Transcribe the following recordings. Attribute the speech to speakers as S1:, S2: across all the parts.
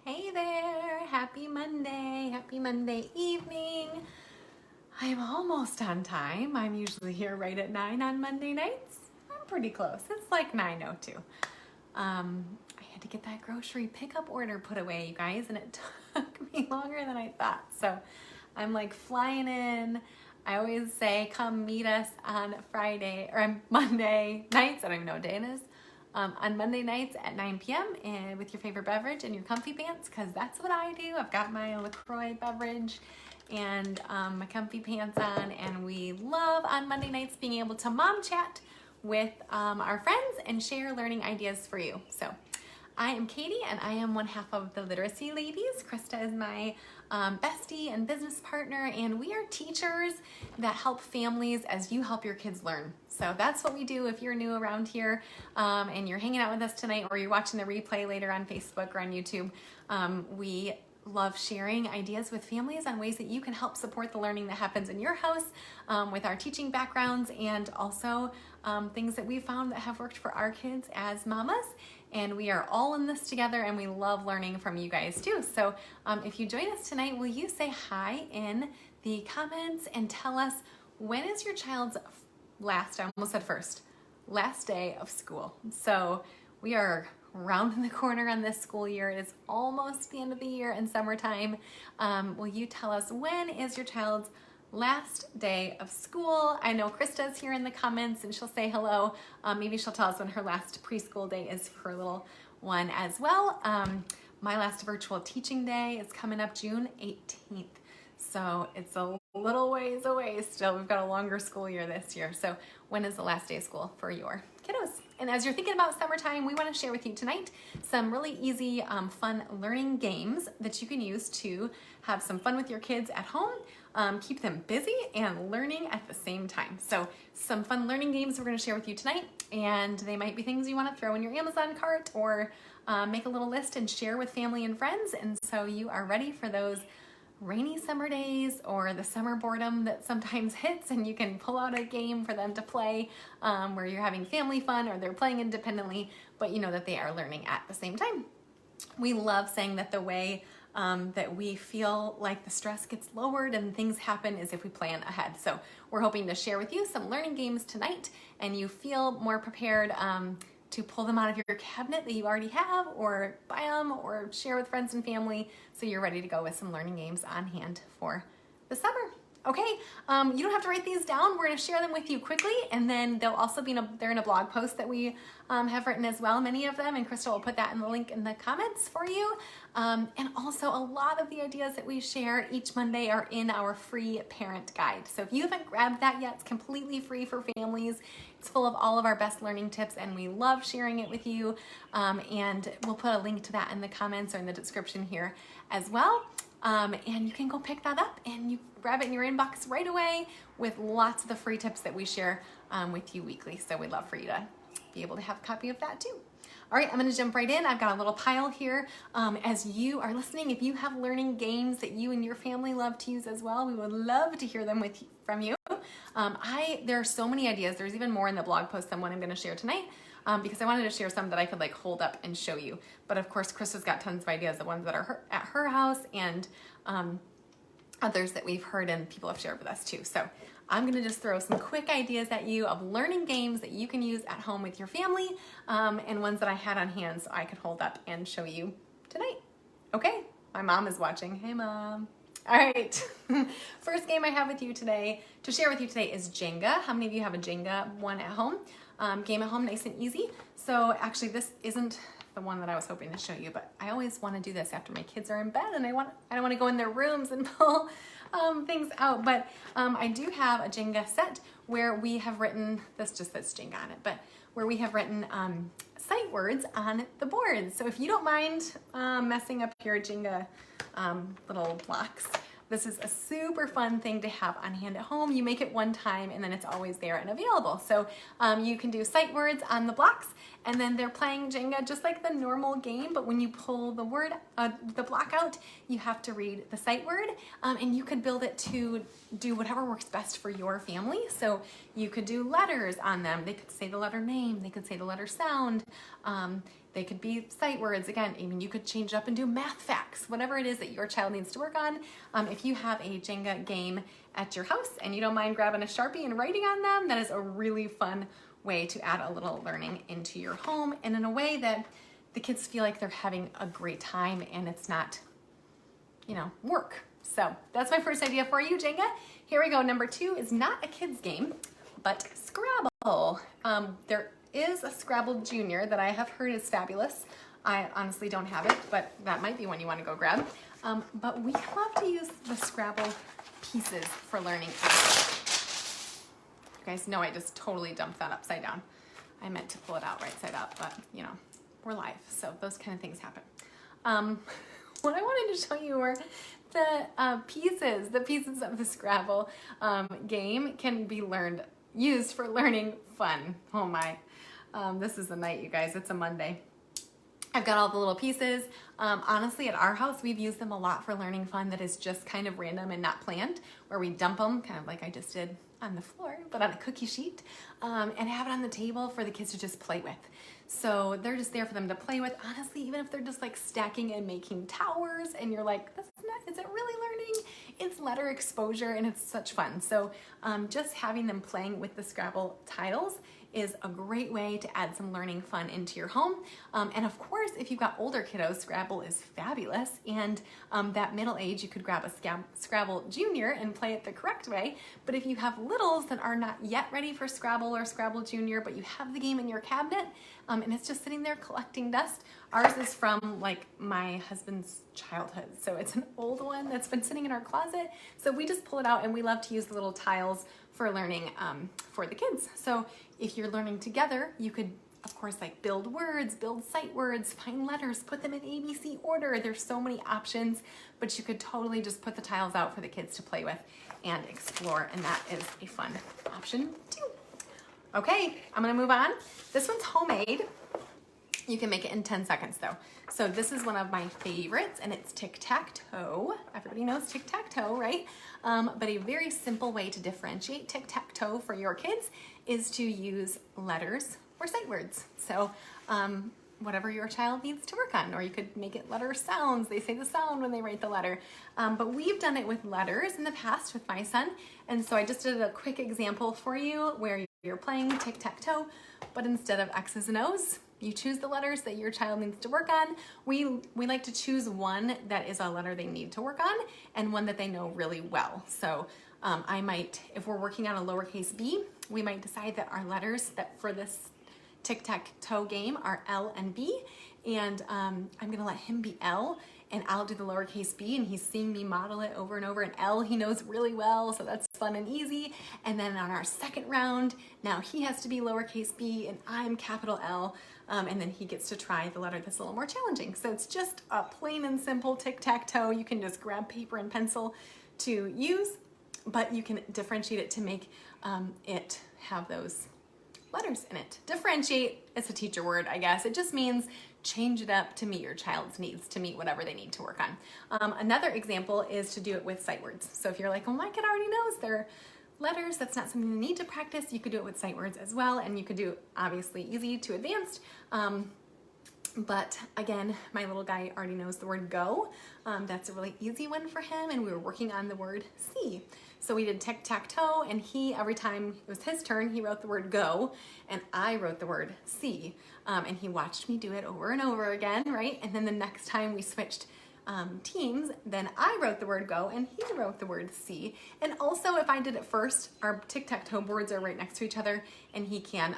S1: Hey there, happy Monday evening. I'm almost on time. I'm usually here right at 9 on Monday nights. I'm pretty close. It's like 9:02. I had to get that grocery pickup order put away, you guys, and it took me longer than I thought. So I'm like flying in. I always say, come meet us on Friday or on Monday nights. I don't even know what day it is. On Monday nights at 9 p.m. and with your favorite beverage and your comfy pants, because that's what I do. I've got my LaCroix beverage and my comfy pants on, and we love on Monday nights being able to mom chat with our friends and share learning ideas for you. So I am Katie, and I am one half of the Literacy Ladies. Krista is my bestie and business partner, and we are teachers that help families as you help your kids learn. So that's what we do. If you're new around here and you're hanging out with us tonight, or you're watching the replay later on Facebook or on YouTube, we love sharing ideas with families on ways that you can help support the learning that happens in your house with our teaching backgrounds, and also things that we found that have worked for our kids as mamas. And we are all in this together, and we love learning from you guys too. So if you join us tonight, will you say hi in the comments and tell us, when is your child's last day of school? So we are rounding the corner on this school year. It is almost the end of the year and summertime. Will you tell us, when is your child's last day of school? I know Krista's here in the comments, and she'll say hello. Maybe she'll tell us when her last preschool day is for her little one as well. My last virtual teaching day is coming up June 18th. So it's a little ways away still. We've got a longer school year this year. So when is the last day of school for your kiddos? And as you're thinking about summertime, we want to share with you tonight some really easy, fun learning games that you can use to have some fun with your kids at home, keep them busy and learning at the same time. So some fun learning games we're going to share with you tonight, and they might be things you want to throw in your Amazon cart or make a little list and share with family and friends. And so you are ready for those rainy summer days or the summer boredom that sometimes hits, and you can pull out a game for them to play where you're having family fun or they're playing independently, but you know that they are learning at the same time. We love saying that the way that we feel like the stress gets lowered and things happen is if we plan ahead. So we're hoping to share with you some learning games tonight, and you feel more prepared to pull them out of your cabinet that you already have, or buy them, or share with friends and family, so you're ready to go with some learning games on hand for the summer. Okay, you don't have to write these down. We're going to share them with you quickly, and then they'll also be they're in a blog post that we have written as well, many of them, and Krista will put that in the link in the comments for you. And also, a lot of the ideas that we share each Monday are in our free parent guide. So if you haven't grabbed that yet, it's completely free for families. It's full of all of our best learning tips, and we love sharing it with you. And we'll put a link to that in the comments or in the description here as well. And you can go pick that up, and you grab it in your inbox right away with lots of the free tips that we share with you weekly. So we'd love for you to be able to have a copy of that too. All right, I'm going to jump right in. I've got a little pile here. As you are listening, if you have learning games that you and your family love to use as well, we would love to hear them from you. There are so many ideas. There's even more in the blog post than what I'm going to share tonight, because I wanted to share some that I could like hold up and show you. But of course, Krista's got tons of ideas, the ones that are at her house, and others that we've heard and people have shared with us too. So I'm going to just throw some quick ideas at you of learning games that you can use at home with your family, and ones that I had on hand so I could hold up and show you tonight. Okay, my mom is watching. Hey, Mom. All right, first game I have with you today, to share with you today, is Jenga. How many of you have a Jenga one at home? Game at home, nice and easy. So actually, this isn't the one that I was hoping to show you, but I always want to do this after my kids are in bed, and I don't want to go in their rooms and pull things out. But I do have a Jenga set where we have written, this just says Jenga on it, but where we have written sight words on the board. So if you don't mind messing up your Jenga little blocks, this is a super fun thing to have on hand at home. You make it one time, and then it's always there and available. So you can do sight words on the blocks, and then they're playing Jenga just like the normal game, but when you pull the block out, you have to read the sight word, and you could build it to do whatever works best for your family. So you could do letters on them. They could say the letter name, they could say the letter sound. They could be sight words. Again, even you could change it up and do math facts, whatever it is that your child needs to work on. If you have a Jenga game at your house and you don't mind grabbing a Sharpie and writing on them, that is a really fun way to add a little learning into your home, and in a way that the kids feel like they're having a great time and it's not, work. So that's my first idea for you, Jenga. Here we go. Number 2 is not a kid's game, but Scrabble. There is a Scrabble Junior that I have heard is fabulous. I honestly don't have it, but that might be one you want to go grab. But we love to use the Scrabble pieces for learning. You guys know I just totally dumped that upside down. I meant to pull it out right side up, but we're live, so those kind of things happen. What I wanted to show you were the pieces of the Scrabble game can be used for learning fun. Oh my, this is the night, you guys. It's a Monday. I've got all the little pieces. Honestly, at our house, we've used them a lot for learning fun that is just kind of random and not planned, where we dump them, kind of like I just did on the floor, but on a cookie sheet, and have it on the table for the kids to just play with. So they're just there for them to play with. Honestly, even if they're just like stacking and making towers and you're like, is it really learning? It's letter exposure and it's such fun. So just having them playing with the Scrabble tiles is a great way to add some learning fun into your home. And of course, if you've got older kiddos, Scrabble is fabulous. And that middle age, you could grab a Scrabble Junior and play it the correct way. But if you have littles that are not yet ready for Scrabble or Scrabble Junior, but you have the game in your cabinet and it's just sitting there collecting dust, ours is from like my husband's childhood. So it's an old one that's been sitting in our closet. So we just pull it out and we love to use the little tiles for learning for the kids. So if you're learning together, you could, of course, like build words, build sight words, find letters, put them in ABC order. There's so many options, but you could totally just put the tiles out for the kids to play with and explore, and that is a fun option too. Okay, I'm gonna move on. This one's homemade. You can make it in 10 seconds though. So this is one of my favorites, and it's Tic Tac Toe. Everybody knows Tic Tac Toe, right? But a very simple way to differentiate Tic Tac Toe for your kids is to use letters or sight words. So whatever your child needs to work on, or you could make it letter sounds. They say the sound when they write the letter. But we've done it with letters in the past with my son. And so I just did a quick example for you where you're playing Tic Tac Toe, but instead of X's and O's, you choose the letters that your child needs to work on. We like to choose one that is a letter they need to work on and one that they know really well. So I might, if we're working on a lowercase b, we might decide that our letters that for this tic-tac-toe game are L and B, and I'm gonna let him be L and I'll do the lowercase b, and he's seeing me model it over and over. And L he knows really well, so that's fun and easy. And then on our second round, now he has to be lowercase b and I'm capital L, and then he gets to try the letter that's a little more challenging. So it's just a plain and simple tic-tac-toe. You can just grab paper and pencil to use, but you can differentiate it to make it have those letters in it. Differentiate, it's a teacher word, I guess. It just means change it up to meet your child's needs, to meet whatever they need to work on. Another example is to do it with sight words. So if you're like, oh, my kid already knows their letters, that's not something you need to practice, you could do it with sight words as well, and you could do obviously easy to advanced. But again, my little guy already knows the word go. That's a really easy one for him, and we were working on the word see. So we did tic-tac-toe, and every time it was his turn, he wrote the word go, and I wrote the word see. And he watched me do it over and over again, right? And then the next time we switched teams, then I wrote the word go and he wrote the word see. And also, if I did it first, our tic-tac-toe boards are right next to each other, and he can,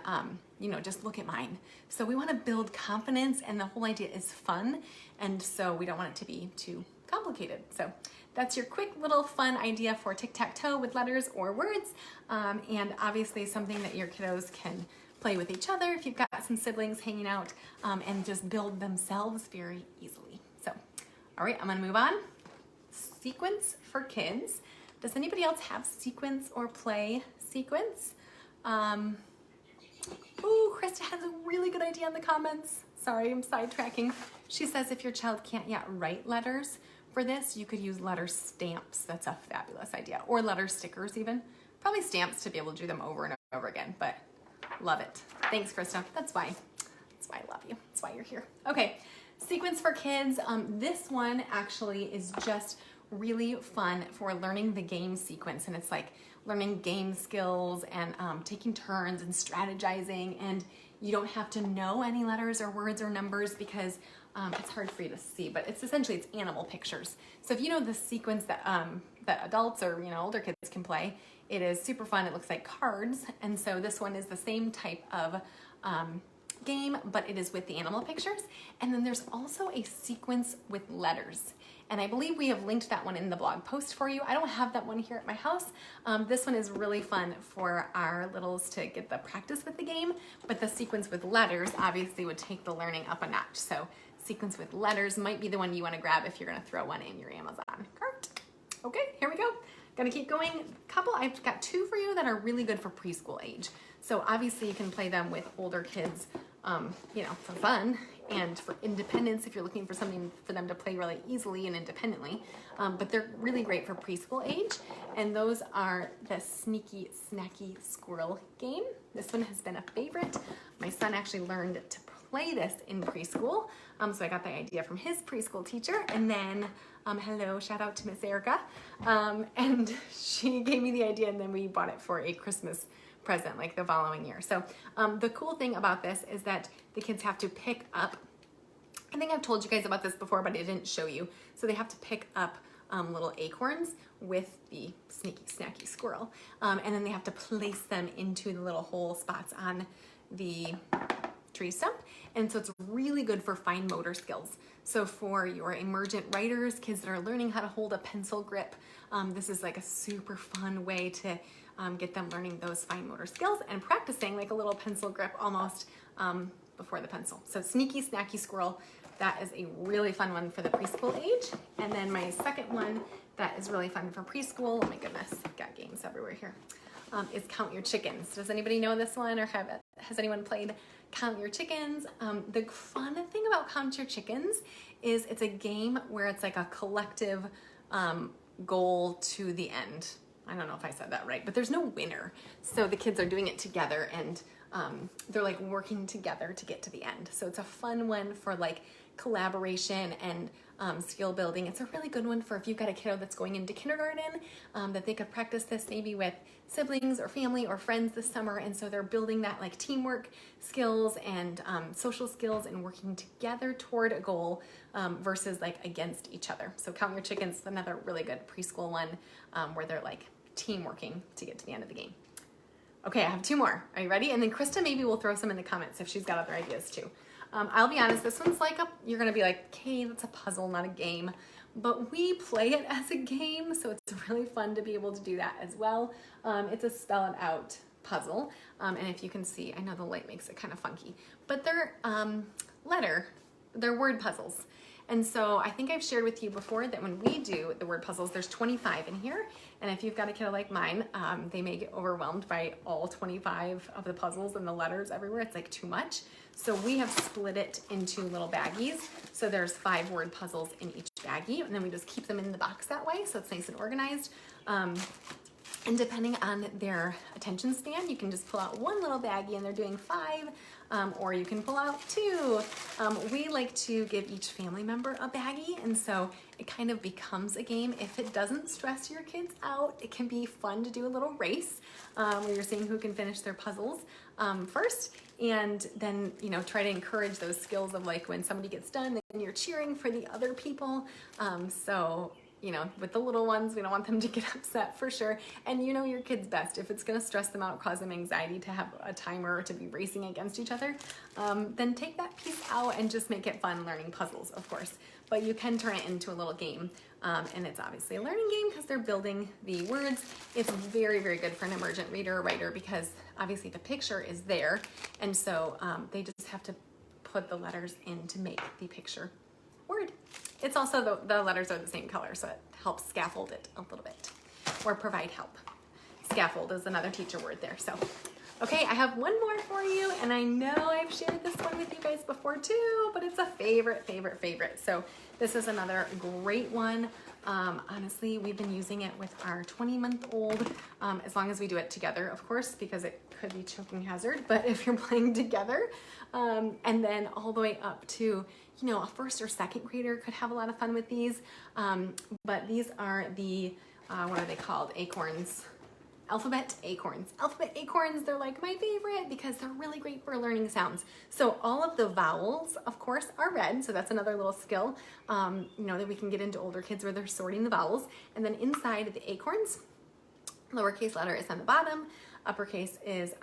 S1: just look at mine. So we want to build confidence, and the whole idea is fun, and so we don't want it to be too complicated. So that's your quick little fun idea for tic-tac-toe with letters or words, and obviously something that your kiddos can play with each other if you've got some siblings hanging out, and just build themselves very easily. So, all right, I'm gonna move on. Sequence for kids. Does anybody else have sequence or play sequence? Ooh, Krista has a really good idea in the comments. Sorry, I'm sidetracking. She says if your child can't yet write letters for this, you could use letter stamps. That's a fabulous idea. Or letter stickers even. Probably stamps to be able to do them over and over again, but love it. Thanks, Krista. That's why why I love you. That's why you're here. Okay, sequence for kids. This one actually is just really fun for learning the game sequence, and it's like learning game skills and taking turns and strategizing, and you don't have to know any letters or words or numbers because it's hard for you to see, but it's essentially animal pictures. So if you know the sequence that that adults or older kids can play, it is super fun. It looks like cards, and so this one is the same type of game, but it is with the animal pictures. And then there's also a sequence with letters, and I believe we have linked that one in the blog post for you. I don't have that one here at my house. This one is really fun for our littles to get the practice with the game, but the sequence with letters obviously would take the learning up a notch. So sequence with letters might be the one you want to grab if you're going to throw one in your Amazon cart. Okay, here we go. Gonna keep going. I've got two for you that are really good for preschool age. So obviously you can play them with older kids, for fun and for independence if you're looking for something for them to play really easily and independently. But they're really great for preschool age. And those are the Sneaky Snacky Squirrel game. This one has been a favorite. My son actually learned to play this in preschool. So I got the idea from his preschool teacher, and then hello, shout out to Miss Erica. And she gave me the idea, and then we bought it for a Christmas present like the following year. So the cool thing about this is that the kids have to pick up, I think I've told you guys about this before, but I didn't show you. So they have to pick up little acorns with the Sneaky Snacky Squirrel. And then they have to place them into the little hole spots on the tree stump. And so it's really good for fine motor skills. So for your emergent writers, kids that are learning how to hold a pencil grip, this is like a super fun way to get them learning those fine motor skills and practicing like a little pencil grip almost before the pencil. So Sneaky Snacky Squirrel, that is a really fun one for the preschool age. And then my second one that is really fun for preschool, oh my goodness, I've got games everywhere here, is Count Your Chickens. Does anybody know this one, or has anyone played Count Your Chickens? The fun thing about Count Your Chickens is it's a game where it's like a collective goal to the end. I don't know if I said that right, but there's no winner. So the kids are doing it together, and they're like working together to get to the end. So it's a fun one for like collaboration and skill building. It's a really good one for if you've got a kiddo that's going into kindergarten, that they could practice this maybe with siblings or family or friends this summer. And so they're building that like teamwork skills and social skills and working together toward a goal versus like against each other. So Count Your Chickens is another really good preschool one where they're like team working to get to the end of the game. Okay, I have two more. Are you ready? And then Krista maybe will throw some in the comments if she's got other ideas too. I'll be honest, this one's like you're gonna be like, okay, that's a puzzle, not a game. But we play it as a game, so it's really fun to be able to do that as well. It's a spell it out puzzle. And if you can see, I know the light makes it kind of funky, but they're they're word puzzles. And so I think I've shared with you before that when we do the word puzzles, there's 25 in here. And if you've got a kiddo like mine, they may get overwhelmed by all 25 of the puzzles and the letters everywhere. It's like too much. So we have split it into little baggies. So there's 5 word puzzles in each baggie, and then we just keep them in the box that way. So it's nice and organized. And depending on their attention span, you can just pull out one little baggie and they're doing 5, or you can pull out 2. We like to give each family member a baggie, and so it kind of becomes a game. If it doesn't stress your kids out, it can be fun to do a little race where you're seeing who can finish their puzzles first, and then try to encourage those skills of like when somebody gets done, then you're cheering for the other people. So with the little ones, we don't want them to get upset for sure. And your kids best. If it's going to stress them out, cause them anxiety to have a timer or to be racing against each other, then take that piece out and just make it fun learning puzzles, of course. But you can turn it into a little game. And it's obviously a learning game because they're building the words. It's very, very good for an emergent reader or writer because obviously the picture is there. And so they just have to put the letters in to make the picture word. It's also the letters are the same color, so it helps scaffold it a little bit or provide help. Scaffold is another teacher word there. So, okay, I have one more for you, and I know I've shared this one with you guys before too, but it's a favorite. So this is another great one. Honestly, we've been using it with our 20-month-old, as long as we do it together, of course, because it could be choking hazard. But if you're playing together, And then all the way up to, you know, a first or second grader could have a lot of fun with these. But these are the, what are they called? Acorns. Alphabet Acorns. Alphabet Acorns, they're like my favorite because they're really great for learning sounds. So all of the vowels, of course, are read. So that's another little skill, you know, that we can get into older kids where they're sorting the vowels. And then inside the Acorns, lowercase letter is on the bottom, uppercase is,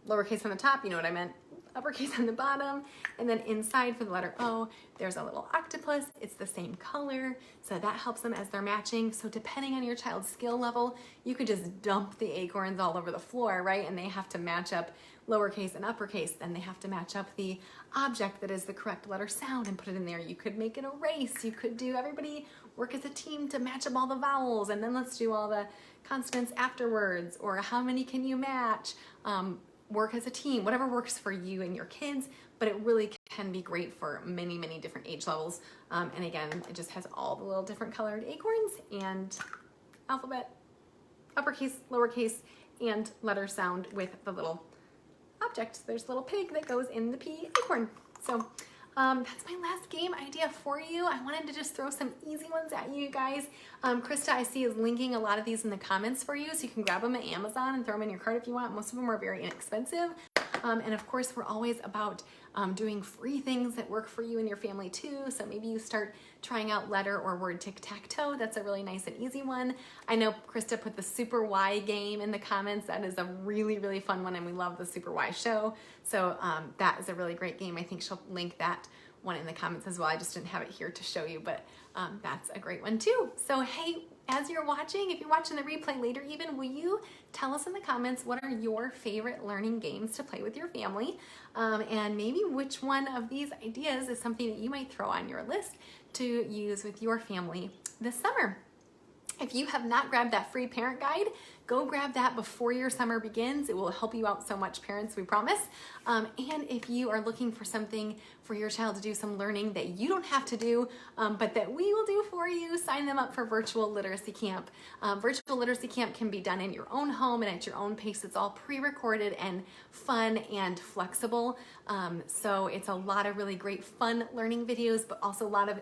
S1: lowercase on the top, you know what I meant. Uppercase on the bottom, and then inside for the letter O, there's a little octopus. It's the same color, so that helps them as they're matching. So depending on your child's skill level, you could just dump the acorns all over the floor, right? And they have to match up lowercase and uppercase. Then they have to match up the object that is the correct letter sound and put it in there. You could make it a race. You could do everybody work as a team to match up all the vowels, and then let's do all the consonants afterwards, or how many can you match? Work as a team, whatever works for you and your kids, but it really can be great for many, many different age levels. And again, it just has all the little different colored acorns and alphabet, uppercase, lowercase, and letter sound with the little object. There's a little pig that goes in the P acorn. So that's my last game idea for you. I wanted to just throw some easy ones at you guys. Krista, I see, is linking a lot of these in the comments for you, so you can grab them at Amazon and throw them in your cart if you want. Most of them are very inexpensive. And of course, we're always about doing free things that work for you and your family too. So maybe you start trying out letter or word Tic Tac Toe. That's a really nice and easy one. I know Krista put the Super Y game in the comments. That is a really, really fun one, and we love the Super Y show. So that is a really great game. I think she'll link that one in the comments as well. I just didn't have it here to show you, but that's a great one too. So hey, as you're watching, if you're watching the replay later even, will you tell us in the comments what are your favorite learning games to play with your family? And maybe which one of these ideas is something that you might throw on your list to use with your family this summer. If you have not grabbed that free parent guide, go grab that before your summer begins. It will help you out so much, parents, we promise. And if you are looking for something for your child to do some learning that you don't have to do, but that we will do for you, sign them up for Virtual Literacy Camp. Virtual Literacy Camp can be done in your own home and at your own pace. It's all pre-recorded and fun and flexible. So it's a lot of really great fun learning videos, but also a lot of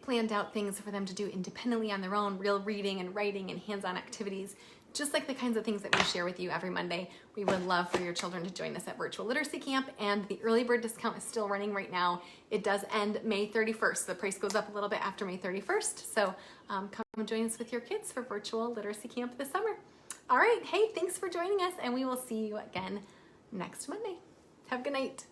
S1: planned out things for them to do independently on their own, real reading and writing and hands-on activities, just like the kinds of things that we share with you every Monday. We would love for your children to join us at Virtual Literacy Camp, and the early bird discount is still running right now. It does end May 31st. The price goes up a little bit after May 31st, so come and join us with your kids for Virtual Literacy Camp this summer. All right, hey, thanks for joining us, and we will see you again next Monday. Have a good night.